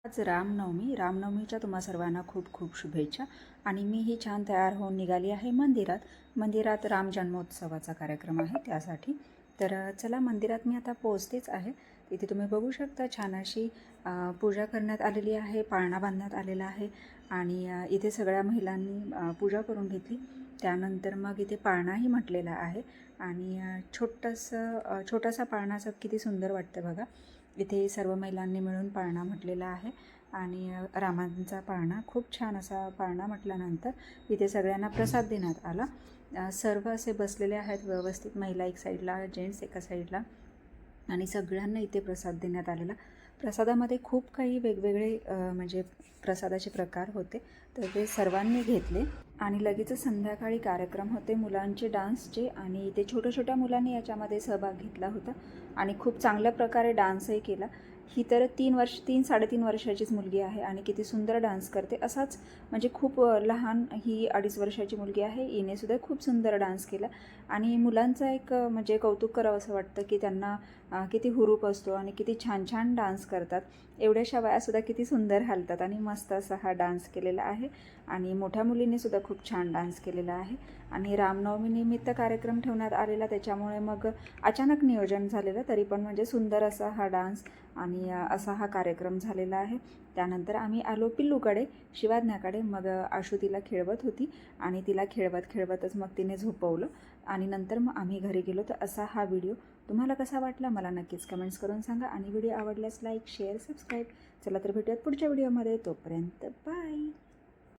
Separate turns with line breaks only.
आज रामनवमीच्या तुम्हा सर्वांना खूप खूप शुभेच्छा. आणि मी ही छान तयार होऊन निघाली आहे मंदिरात राम जन्मोत्सवाचा कार्यक्रम आहे त्यासाठी. तर चला मंदिरात मी आता पोहोचतेच आहे. तिथे तुम्ही बघू शकता छान अशी पूजा करण्यात आलेली आहे, पाळणा बांधण्यात आलेला आहे आणि इथे सगळ्या महिलांनी पूजा करून घेतली. त्यानंतर मग इथे पाळणाही म्हटलेला आहे आणि छोटासा पाळणाचा किती सुंदर वाटतं बघा. इथे सर्व महिलांनी मिळून पाळणा म्हटलेला आहे आणि रामांचा पाळणा खूप छान असा पाळणा म्हटल्यानंतर इथे सगळ्यांना प्रसाद देण्यात आला. सर्व असे बसलेले आहेत व्यवस्थित, महिला एक साईडला, जेंट्स एका साईडला आणि सगळ्यांना इथे प्रसाद देण्यात आलेला. प्रसादामध्ये खूप काही वेगवेगळे म्हणजे प्रसादाचे प्रकार होते, तर ते सर्वांनी घेतले आणि लगेचच संध्याकाळी कार्यक्रम होते मुलांचे डान्सचे आणि इथे छोट्या मुलांनी याच्यामध्ये सहभाग घेतला होता आणि खूप चांगल्या प्रकारे डान्सही केला. ही तर 3-3.5 वर्षाचीच मुलगी आहे आणि किती सुंदर डान्स करते. असाच म्हणजे खूप लहान ही 2.5 वर्षाची मुलगी आहे, हिनेसुद्धा खूप सुंदर डान्स केला आणि मुलांचा एक म्हणजे कौतुक करावं असं वाटतं की त्यांना किती हुरूप असतो आणि किती छान छान डान्स करतात. एवढ्याशा वयासुद्धा किती सुंदर हालतात आणि मस्त असा हा डान्स केलेला आहे आणि मोठ्या मुलींनीसुद्धा खूप छान डान्स केलेला आहे. आणि रामनवमीनिमित्त कार्यक्रम ठेवण्यात आलेला, त्याच्यामुळे मग अचानक नियोजन झालेलं, तरी पण म्हणजे सुंदर असा हा डान्स आणि असा हा कार्यक्रम झालेला आहे. त्यानंतर आम्ही आलो पिल्लूकडे, शिवाज्ञाकडे. मग आशू तिला खेळवत होती आणि तिला खेळवतच मग तिने झोपवलं आणि नंतर मग आम्ही घरी गेलो. तर असा हा व्हिडिओ तुम्हाला कसा वाटला मला नक्कीच कमेंट्स करून सांगा आणि व्हिडिओ आवडल्यास लाईक, शेअर, सबस्क्राईब. चला तर भेटूयात पुढच्या व्हिडिओमध्ये. तोपर्यंत बाय.